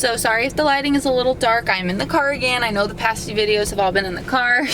so sorry if the lighting is a little dark. I'm in the car again. I know the past few videos have all been in the car.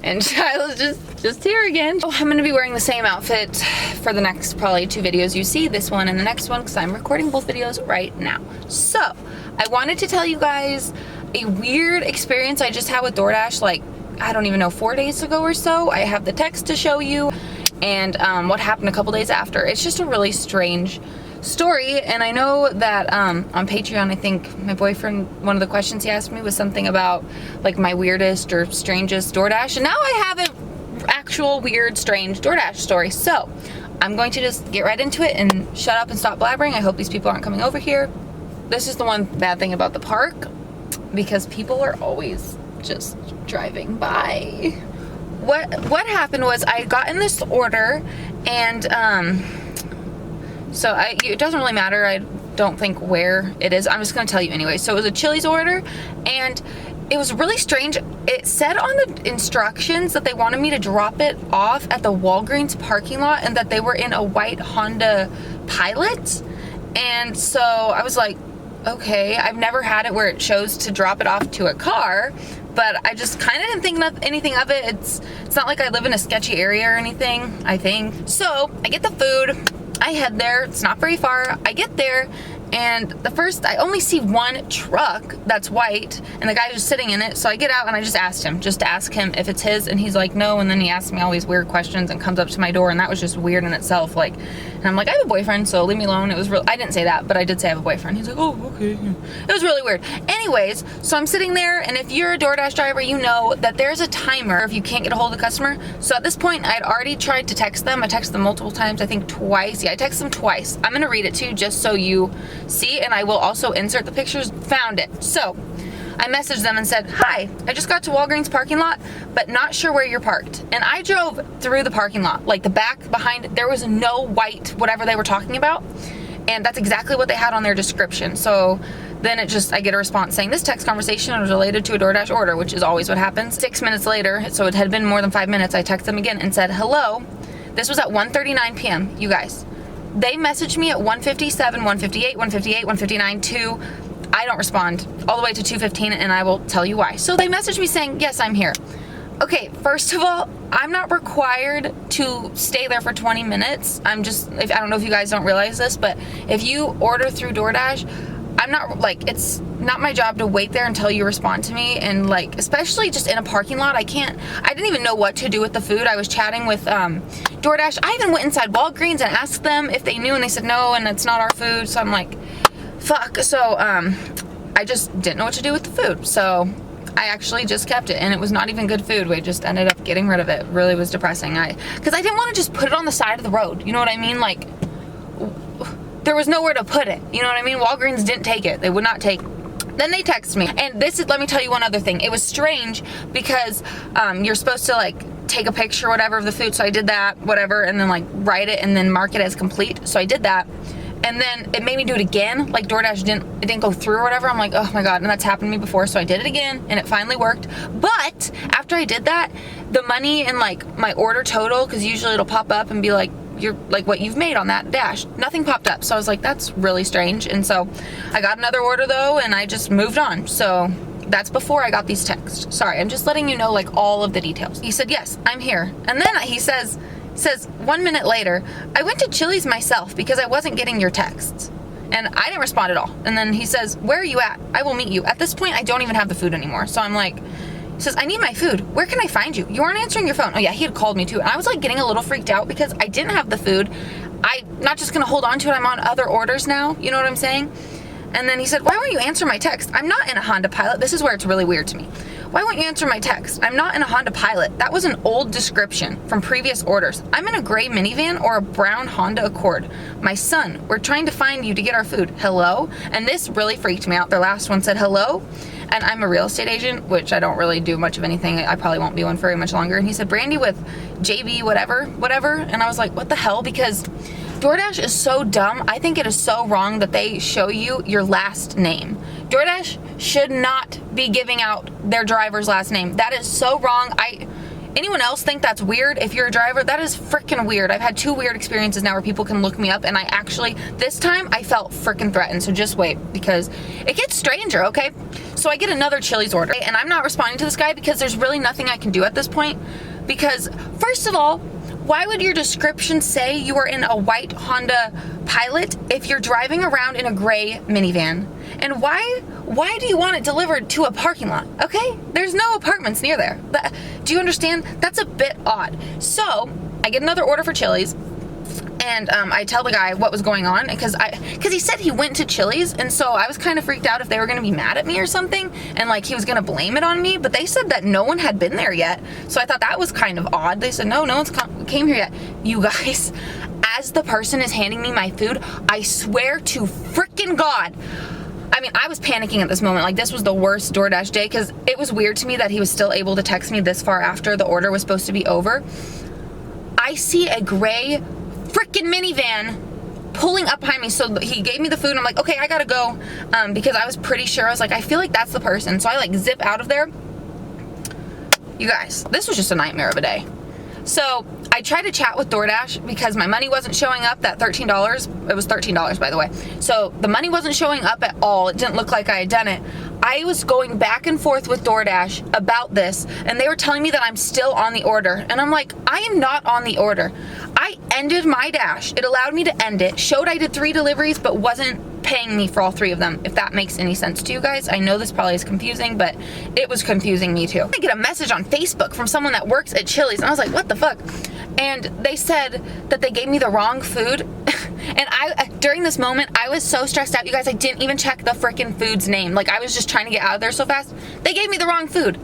And Shiloh's just here again. Oh, I'm gonna be wearing the same outfit for the next probably 2 videos you see, this one and the next one, because I'm recording both videos right now. So, I wanted to tell you guys a weird experience I just had with Doordash, like, I don't even know, 4 days ago or so. I have the text to show you, and what happened a couple days after. It's just a really strange story, and I know that on Patreon, I think my boyfriend, one of the questions he asked me was something about like my weirdest or strangest Doordash, and now I have an actual weird, strange Doordash story. So I'm going to just get right into it and shut up and stop blabbering. I hope these people aren't coming over here. This is the one bad thing about the park, because people are always just driving by. What happened was I got in this order, and so it doesn't really matter, I don't think, where it is. I'm just gonna tell you anyway. So it was a Chili's order, and it was really strange. It said on the instructions that they wanted me to drop it off at the Walgreens parking lot, and that they were in a white Honda Pilot. And so I was like, okay, I've never had it where it shows to drop it off to a car, but I just kind of didn't think anything of it. It's not like I live in a sketchy area or anything, I think. So I get the food, I head there, it's not very far. I get there, and I only see one truck that's white, and the guy's just sitting in it. So I get out and I just asked him, just to ask him if it's his, and he's like, no. And then he asks me all these weird questions and comes up to my door, and that was just weird in itself. Like, and I'm like, I have a boyfriend, so leave me alone. It was real. I didn't say that, but I did say I have a boyfriend. He's like, oh, okay. It was really weird. Anyways, so I'm sitting there, and if you're a Doordash driver, you know that there's a timer if you can't get a hold of the customer. So at this point, I'd already tried to text them. I texted them multiple times, I think twice. Yeah, I texted them twice. I'm gonna read it to you just so you see, and I will also insert the pictures. Found it. So I messaged them and said, hi, I just got to Walgreens parking lot, but not sure where you're parked. And I drove through the parking lot, like the back behind, there was no white whatever they were talking about, and that's exactly what they had on their description. So then I get a response saying, this text conversation was related to a Doordash order, which is always what happens. 6 minutes later, so it had been more than 5 minutes, I text them again and said, hello. This was at 1:39 p.m., you guys. They messaged me at 1:57, 1:58, 1:58, 1:59, 2. I don't respond all the way to 2:15, and I will tell you why. So they messaged me saying, yes, I'm here. Okay, first of all, I'm not required to stay there for 20 minutes. I don't know if you guys don't realize this, but if you order through Doordash, I'm not, like, it's not my job to wait there until you respond to me. And like, especially just in a parking lot, I didn't even know what to do with the food. I was chatting with Doordash. I even went inside Walgreens and asked them if they knew, and they said no, and it's not our food. So I'm like, fuck. So I just didn't know what to do with the food. So I actually just kept it, and it was not even good food. We just ended up getting rid of it. It really was depressing. Because I didn't want to just put it on the side of the road. You know what I mean? Like, there was nowhere to put it. You know what I mean? Walgreens didn't take it. They would not take. Then they text me, and let me tell you one other thing. It was strange because you're supposed to like take a picture or whatever of the food. So I did that, whatever, and then like write it and then mark it as complete. So I did that. And then it made me do it again. Like Doordash didn't go through or whatever. I'm like, oh my God. And that's happened to me before. So I did it again, and it finally worked. But after I did that, the money and like my order total, because usually it'll pop up and be like, you're like what you've made on that dash, nothing popped up. So I was like, that's really strange. And so I got another order though, and I just moved on. So that's before I got these texts. Sorry, I'm just letting you know like all of the details. He said, yes, I'm here. And then he says 1 minute later, I went to Chili's myself because I wasn't getting your texts. And I didn't respond at all. And then he says, where are you at? I will meet you. At this point, I don't even have the food anymore. So I'm like, he says, I need my food. Where can I find you? You aren't answering your phone. Oh yeah, he had called me too. And I was like getting a little freaked out because I didn't have the food. I'm not just gonna hold on to it. I'm on other orders now. You know what I'm saying? And then he said, why won't you answer my text? I'm not in a Honda Pilot. This is where it's really weird to me. Why won't you answer my text? I'm not in a Honda Pilot. That was an old description from previous orders. I'm in a gray minivan or a brown Honda Accord. My son, we're trying to find you to get our food. Hello? And this really freaked me out. Their last one said hello. And I'm a real estate agent, which I don't really do much of anything. I probably won't be one for very much longer. And he said, Brandy with JB, whatever. And I was like, what the hell? Because Doordash is so dumb. I think it is so wrong that they show you your last name. Doordash should not be giving out their driver's last name. That is so wrong. Anyone else think that's weird? If you're a driver, that is freaking weird. I've had 2 weird experiences now where people can look me up, and I actually, this time I felt freaking threatened. So just wait, because it gets stranger, okay? So I get another Chili's order, and I'm not responding to this guy because there's really nothing I can do at this point. Because first of all, why would your description say you are in a white Honda Pilot if you're driving around in a gray minivan? And why do you want it delivered to a parking lot? Okay, there's no apartments near there. Do you understand? That's a bit odd. So I get another order for Chili's, and I tell the guy what was going on, because he said he went to Chili's, and so I was kind of freaked out if they were going to be mad at me or something, and like he was going to blame it on me. But they said that no one had been there yet, so I thought that was kind of odd. They said no one's came here yet. You guys, as the person is handing me my food, I swear to freaking God, I mean, I was panicking at this moment. Like, this was the worst DoorDash day, because it was weird to me that he was still able to text me this far after the order was supposed to be over. I see a gray freaking minivan pulling up behind me. So he gave me the food, and I'm like, okay, I gotta go, because I was pretty sure. I was like, I feel like that's the person. So I like zip out of there. You guys, this was just a nightmare of a day. So I tried to chat with DoorDash because my money wasn't showing up, that $13. It was $13, by the way. So the money wasn't showing up at all. It didn't look like I had done it. I was going back and forth with DoorDash about this, and they were telling me that I'm still on the order. And I'm like, I am not on the order. I ended my dash. It allowed me to end it, showed I did 3 deliveries, but wasn't paying me for all 3 of them, if that makes any sense to you guys. I know this probably is confusing, but it was confusing me too. I get a message on Facebook from someone that works at Chili's, and I was like, what the fuck? And they said that they gave me the wrong food. And during this moment, I was so stressed out, you guys, I didn't even check the freaking food's name. Like, I was just trying to get out of there so fast. They gave me the wrong food.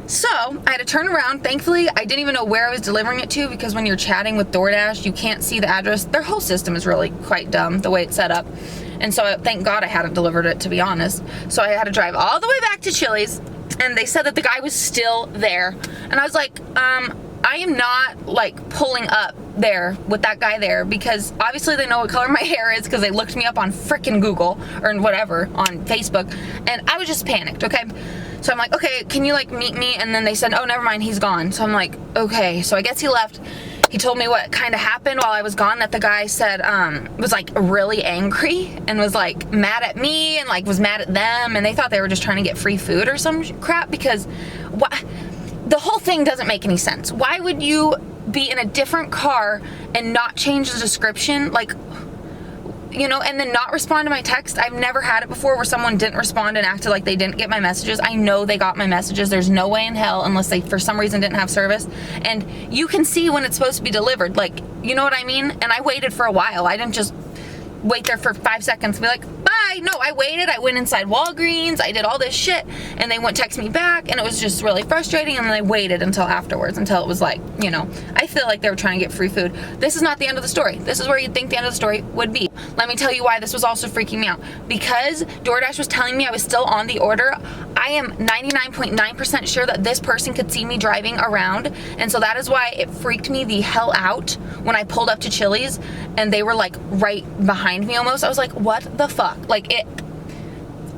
So I had to turn around. Thankfully, I didn't even know where I was delivering it to, because when you're chatting with DoorDash, you can't see the address. Their whole system is really quite dumb, the way it's set up. And so thank God I hadn't delivered it, to be honest. So I had to drive all the way back to Chili's, and they said that the guy was still there. And I was like, I am not like pulling up there with that guy there, because obviously they know what color my hair is, because they looked me up on frickin' Google or whatever on Facebook, and I was just panicked, okay? So I'm like, okay, can you like meet me? And then they said, oh, never mind, he's gone. So I'm like, okay. So I guess he left. He told me what kind of happened while I was gone, that the guy said, was like really angry and was like mad at me and like was mad at them, and they thought they were just trying to get free food or some crap, because the whole thing doesn't make any sense. Why would you be in a different car and not change the description? Like, you know, and then not respond to my text. I've never had it before where someone didn't respond and acted like they didn't get my messages. I know they got my messages. There's no way in hell, unless they for some reason didn't have service. And you can see when it's supposed to be delivered. Like, you know what I mean? And I waited for a while. I didn't just wait there for 5 seconds and be like, bye. No, I waited. I went inside Walgreens. I did all this shit, and they wouldn't text me back, and it was just really frustrating. And then I waited until afterwards, until it was like, you know, I feel like they were trying to get free food. This is not the end of the story. This is where you'd think the end of the story would be. Let me tell you why this was also freaking me out. Because DoorDash was telling me I was still on the order, I am 99.9% sure that this person could see me driving around. And so that is why it freaked me the hell out when I pulled up to Chili's and they were like right behind me almost. I was like, what the fuck? Like, it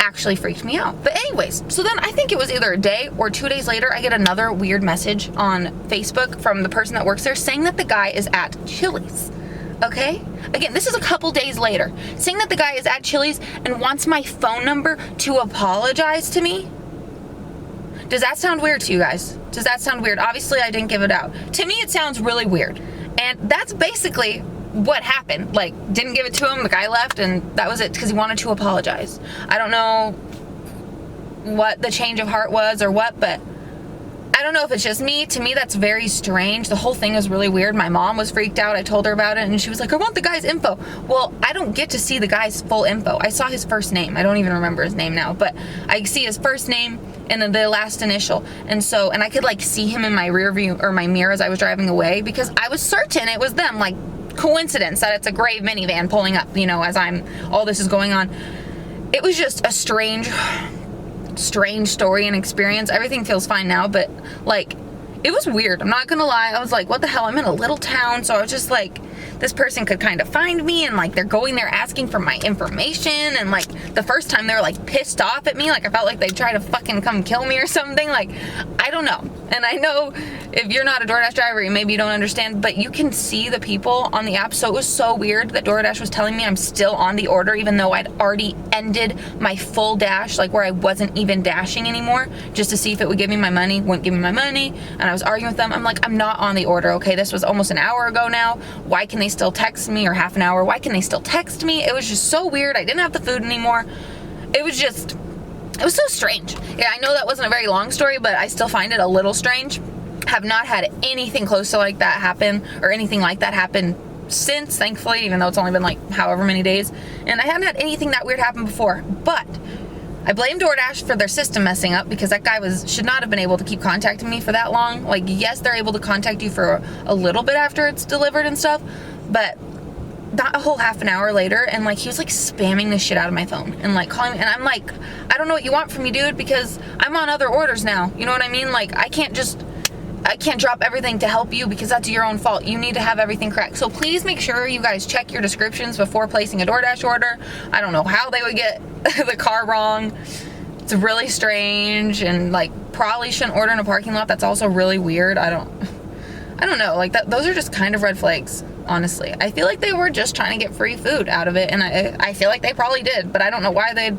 actually freaked me out. But anyways, so then I think it was either a day or 2 days later, I get another weird message on Facebook from the person that works there saying that the guy is at Chili's. Okay? Again, this is a couple days later. Saying that the guy is at Chili's and wants my phone number to apologize to me. Does that sound weird to you guys? Does that sound weird? Obviously, I didn't give it out. To me, it sounds really weird. And that's basically what happened. Like, didn't give it to him, the guy left, and that was it, because he wanted to apologize. I don't know what the change of heart was or what, but I don't know if it's just me. To me, that's very strange. The whole thing is really weird. My mom was freaked out. I told her about it, and she was like, I want the guy's info. Well, I don't get to see the guy's full info. I saw his first name. I don't even remember his name now, but I see his first name and then the last initial. And so, and I could like see him in my rear view or my mirror as I was driving away, because I was certain it was them. Like, coincidence that it's a gray minivan pulling up, you know, as all this is going on. It was just a strange story and experience. Everything feels fine now, but like, it was weird. I'm not gonna lie. I was like, what the hell? I'm in a little town. So I was just like, this person could kind of find me, and like, they're going there asking for my information. And like, the first time they were like pissed off at me. Like, I felt like they'd try to fucking come kill me or something. Like, I don't know. And I know if you're not a DoorDash driver, maybe you don't understand, but you can see the people on the app. So it was so weird that DoorDash was telling me I'm still on the order, even though I'd already ended my full dash, like where I wasn't even dashing anymore, just to see if it would give me my money. Wouldn't give me my money. And I was arguing with them. I'm like, I'm not on the order, okay? This was almost an hour ago now. Why can they still text me, or half an hour? Why can they still text me? It was just so weird. I didn't have the food anymore. It was so strange. Yeah, I know that wasn't a very long story, but I still find it a little strange. Have not had anything close to like that happen, or anything like that happen since, thankfully, even though it's only been like however many days. And I haven't had anything that weird happen before. But I blame DoorDash for their system messing up, because that guy should not have been able to keep contacting me for that long. Like, yes, they're able to contact you for a little bit after it's delivered and stuff, but not a whole half an hour later. And like, he was like spamming the shit out of my phone and like calling me, and I'm like, I don't know what you want from me, dude, because I'm on other orders now. You know what I mean? Like, I can't drop everything to help you, because that's your own fault. You need to have everything correct. So please make sure you guys check your descriptions before placing a DoorDash order. I don't know how they would get the car wrong. It's really strange, and like, probably shouldn't order in a parking lot. That's also really weird. I don't know. Like, those are just kind of red flags. Honestly, I feel like they were just trying to get free food out of it, and I feel like they probably did, but I don't know why they'd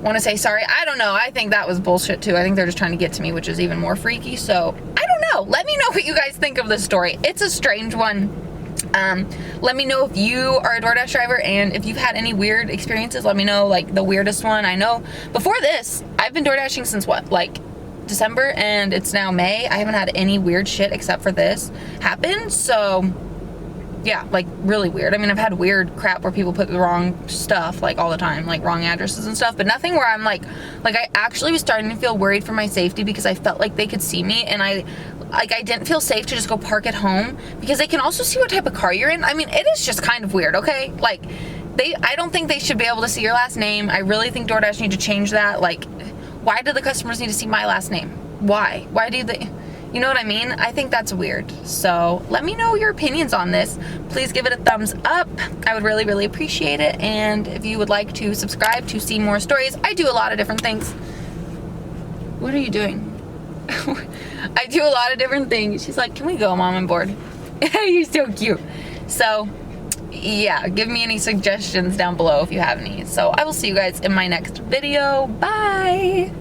want to say sorry. I don't know. I think that was bullshit too. I think they're just trying to get to me, which is even more freaky. So I don't know. Let me know what you guys think of this story. It's a strange one. Let me know if you are a DoorDash driver, and if you've had any weird experiences. Let me know, like, the weirdest one. I know before this, I've been DoorDashing since what, like December, and it's now May. I haven't had any weird shit except for this happen. So yeah, like, really weird. I mean, I've had weird crap where people put the wrong stuff, like, all the time, like wrong addresses and stuff, but nothing where I'm like I actually was starting to feel worried for my safety, because I felt like they could see me, and I didn't feel safe to just go park at home, because they can also see what type of car you're in. I mean, it is just kind of weird, okay? Like, I don't think they should be able to see your last name. I really think DoorDash need to change that. Like, why do the customers need to see my last name? Why do they? You know what I mean? I think that's weird. So let me know your opinions on this. Please give it a thumbs up. I would really, really appreciate it. And if you would like to subscribe to see more stories, I do a lot of different things. What are you doing? I do a lot of different things. She's like, can we go, Mom? I'm bored. You're so cute. So yeah, give me any suggestions down below if you have any. So I will see you guys in my next video. Bye.